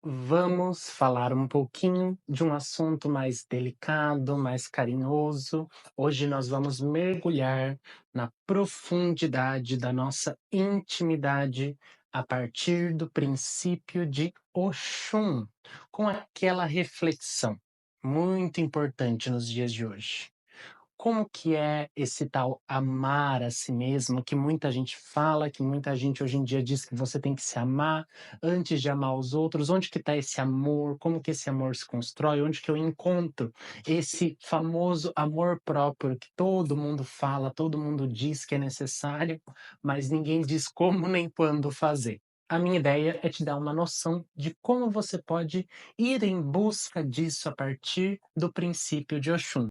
Vamos falar um pouquinho de um assunto mais delicado, mais carinhoso. Hoje nós vamos mergulhar na profundidade da nossa intimidade a partir do princípio de Oxum, com aquela reflexão muito importante nos dias de hoje. Como que é esse tal amar a si mesmo, que muita gente fala, que muita gente hoje em dia diz que você tem que se amar antes de amar os outros. Onde que está esse amor? Como que esse amor se constrói? Onde que eu encontro esse famoso amor próprio que todo mundo fala, todo mundo diz que é necessário, mas ninguém diz como nem quando fazer. A minha ideia é te dar uma noção de como você pode ir em busca disso a partir do princípio de Oxum.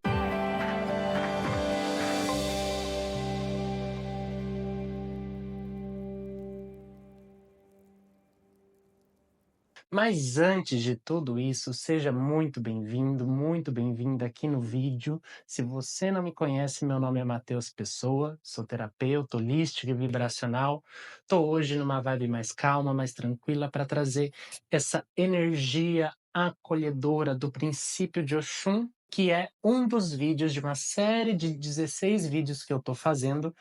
Mas antes de tudo isso, seja muito bem-vindo, muito bem-vinda aqui no vídeo. Se você não me conhece, meu nome é Matheus Pessoa, sou terapeuta holístico e vibracional. Estou hoje numa vibe mais calma, mais tranquila, para trazer essa energia acolhedora do princípio de Oxum, que é um dos vídeos de uma série de 16 vídeos que eu estou fazendo.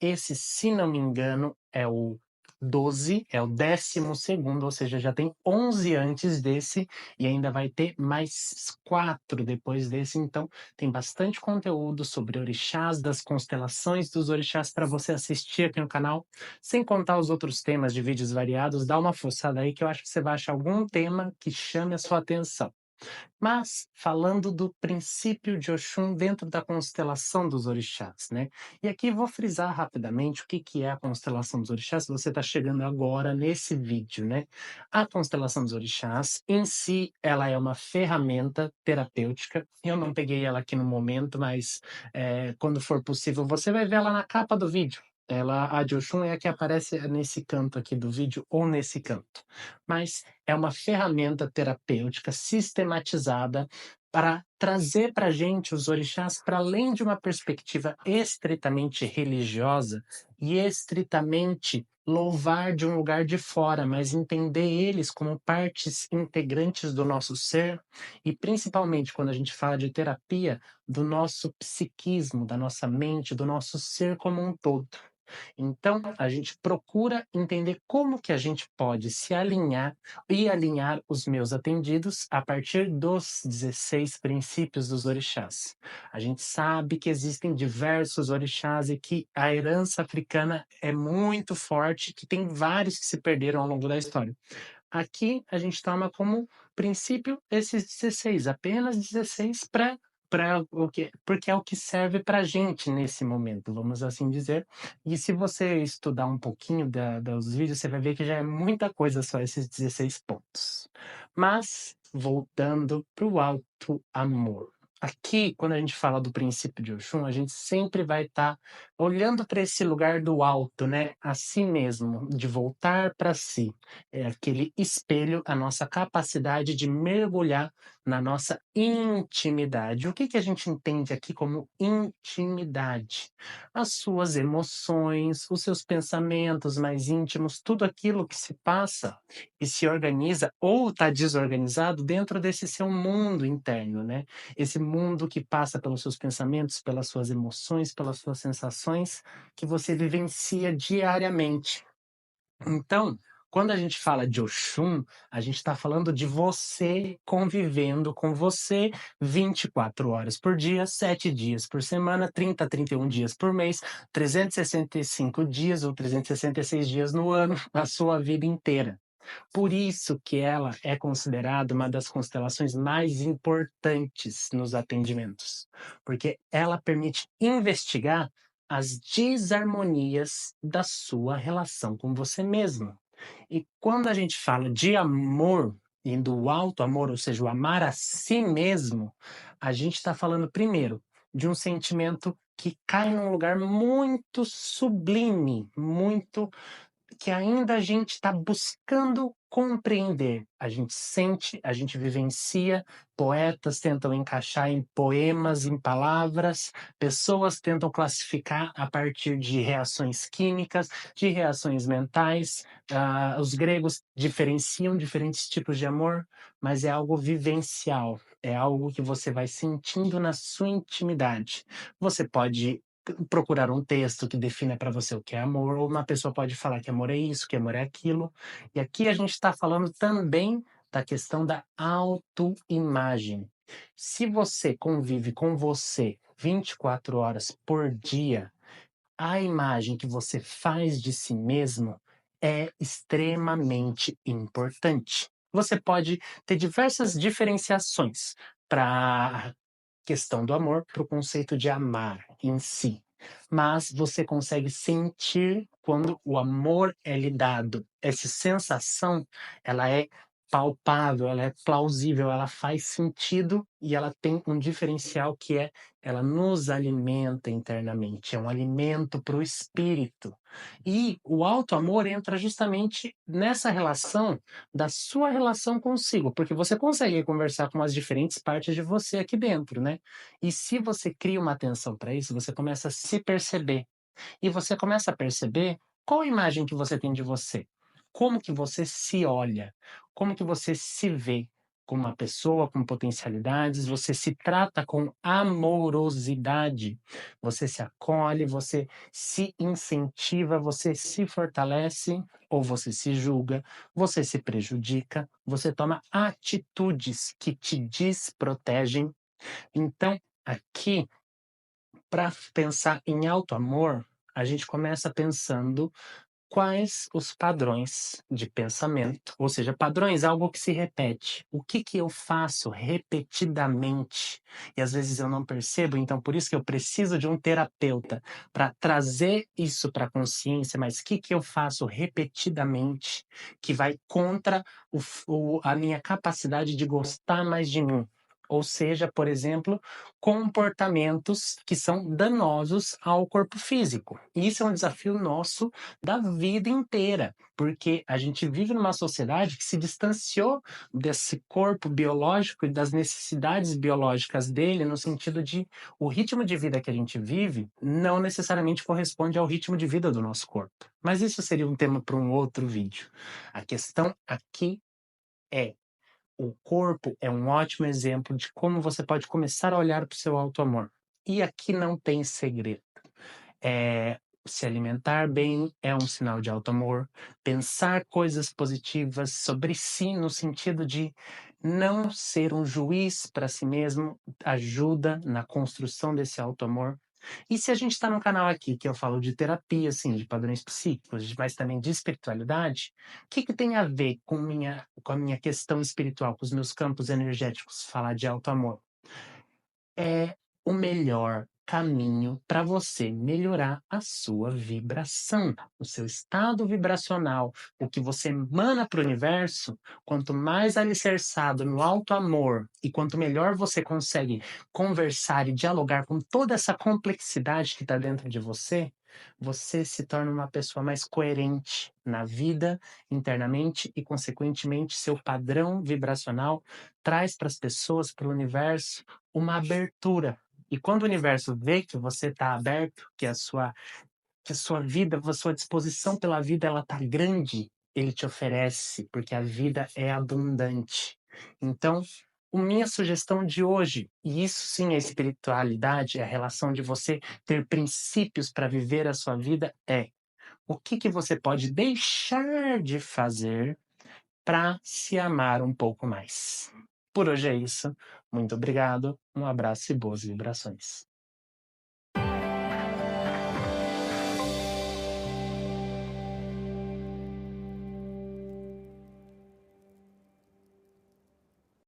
Esse, se não me engano, é o 12, é o 12º, ou seja, já tem 11 antes desse e ainda vai ter mais 4 depois desse, então tem bastante conteúdo sobre orixás, das constelações dos orixás para você assistir aqui no canal, sem contar os outros temas de vídeos variados. Dá uma forçada aí que eu acho que você vai achar algum tema que chame a sua atenção. Mas falando do princípio de Oxum dentro da constelação dos orixás, né? E aqui vou frisar rapidamente o que que é a constelação dos orixás, se você está chegando agora nesse vídeo, né? A constelação dos orixás, em si, ela é uma ferramenta terapêutica. Eu não peguei ela aqui no momento, mas quando for possível, você vai ver ela na capa do vídeo. Ela, a de Oxum é a que aparece nesse canto aqui do vídeo ou nesse canto. Mas é uma ferramenta terapêutica sistematizada para trazer para a gente os orixás para além de uma perspectiva estritamente religiosa e estritamente louvar de um lugar de fora, mas entender eles como partes integrantes do nosso ser e principalmente quando a gente fala de terapia, do nosso psiquismo, da nossa mente, do nosso ser como um todo. Então, a gente procura entender como que a gente pode se alinhar e alinhar os meus atendidos a partir dos 16 princípios dos orixás. A gente sabe que existem diversos orixás e que a herança africana é muito forte, que tem vários que se perderam ao longo da história. Aqui a gente toma como princípio esses 16, apenas 16 para o que porque é o que serve para a gente nesse momento, vamos assim dizer. E se você estudar um pouquinho dos vídeos, você vai ver que já é muita coisa só esses 16 pontos. Mas, voltando para o alto amor. Aqui, quando a gente fala do princípio de Oxum, a gente sempre vai estar olhando para esse lugar do alto, né, a si mesmo, de voltar para si. É aquele espelho, a nossa capacidade de mergulhar na nossa intimidade. O que que a gente entende aqui como intimidade? As suas emoções, os seus pensamentos mais íntimos, tudo aquilo que se passa e se organiza ou está desorganizado dentro desse seu mundo interno, né? Esse mundo que passa pelos seus pensamentos, pelas suas emoções, pelas suas sensações que você vivencia diariamente. Então, quando a gente fala de Oxum, a gente está falando de você convivendo com você 24 horas por dia, 7 dias por semana, 30 a 31 dias por mês, 365 dias ou 366 dias no ano, a sua vida inteira. Por isso que ela é considerada uma das constelações mais importantes nos atendimentos, porque ela permite investigar as desarmonias da sua relação com você mesmo. E quando a gente fala de amor e do alto amor, ou seja, o amar a si mesmo, a gente está falando primeiro de um sentimento que cai num lugar muito sublime, muito que ainda a gente está buscando compreender. A gente sente, a gente vivencia, poetas tentam encaixar em poemas, em palavras, pessoas tentam classificar a partir de reações químicas, de reações mentais. Os gregos diferenciam diferentes tipos de amor, mas é algo vivencial, é algo que você vai sentindo na sua intimidade. Você pode procurar um texto que defina para você o que é amor, ou uma pessoa pode falar que amor é isso, que amor é aquilo. E aqui a gente está falando também da questão da autoimagem. Se você convive com você 24 horas por dia, a imagem que você faz de si mesmo é extremamente importante. Você pode ter diversas diferenciações para questão do amor para o conceito de amar em si. Mas você consegue sentir quando o amor é lhe dado. Essa sensação, ela é palpável, ela é plausível, ela faz sentido e ela tem um diferencial que é ela nos alimenta internamente, é um alimento para o espírito. E o alto amor entra justamente nessa relação da sua relação consigo, porque você consegue conversar com as diferentes partes de você aqui dentro, né? E se você cria uma atenção para isso, você começa a se perceber. E você começa a perceber qual a imagem que você tem de você. Como que você se olha, como que você se vê como uma pessoa com potencialidades, você se trata com amorosidade, você se acolhe, você se incentiva, você se fortalece ou você se julga, você se prejudica, você toma atitudes que te desprotegem. Então, aqui, para pensar em alto amor, a gente começa pensando quais os padrões de pensamento, ou seja, padrões, algo que se repete. O que que eu faço repetidamente? E às vezes eu não percebo, então por isso que eu preciso de um terapeuta para trazer isso para a consciência, mas o que que eu faço repetidamente que vai contra a minha capacidade de gostar mais de mim? Ou seja, por exemplo, comportamentos que são danosos ao corpo físico. E isso é um desafio nosso da vida inteira, porque a gente vive numa sociedade que se distanciou desse corpo biológico e das necessidades biológicas dele, no sentido de o ritmo de vida que a gente vive não necessariamente corresponde ao ritmo de vida do nosso corpo. Mas isso seria um tema para um outro vídeo. A questão aqui é o corpo é um ótimo exemplo de como você pode começar a olhar para o seu auto-amor. E aqui não tem segredo. Se alimentar bem é um sinal de alto amor. Pensar coisas positivas sobre si, no sentido de não ser um juiz para si mesmo, ajuda na construção desse alto amor. E se a gente está num canal aqui que eu falo de terapia, assim, de padrões psíquicos, mas também de espiritualidade, o que que tem a ver com a minha questão espiritual, com os meus campos energéticos, falar de alto amor? É o melhor caminho para você melhorar a sua vibração, o seu estado vibracional, o que você emana para o universo. Quanto mais alicerçado no alto amor e quanto melhor você consegue conversar e dialogar com toda essa complexidade que está dentro de você, você se torna uma pessoa mais coerente na vida, internamente e, consequentemente, seu padrão vibracional traz para as pessoas, para o universo, uma abertura. E quando o universo vê que você está aberto, que a sua vida, a sua disposição pela vida, ela tá grande, ele te oferece, porque a vida é abundante. Então, a minha sugestão de hoje, e isso sim é espiritualidade, é a relação de você ter princípios para viver a sua vida, é o que que você pode deixar de fazer para se amar um pouco mais. Por hoje é isso. Muito obrigado, um abraço e boas vibrações.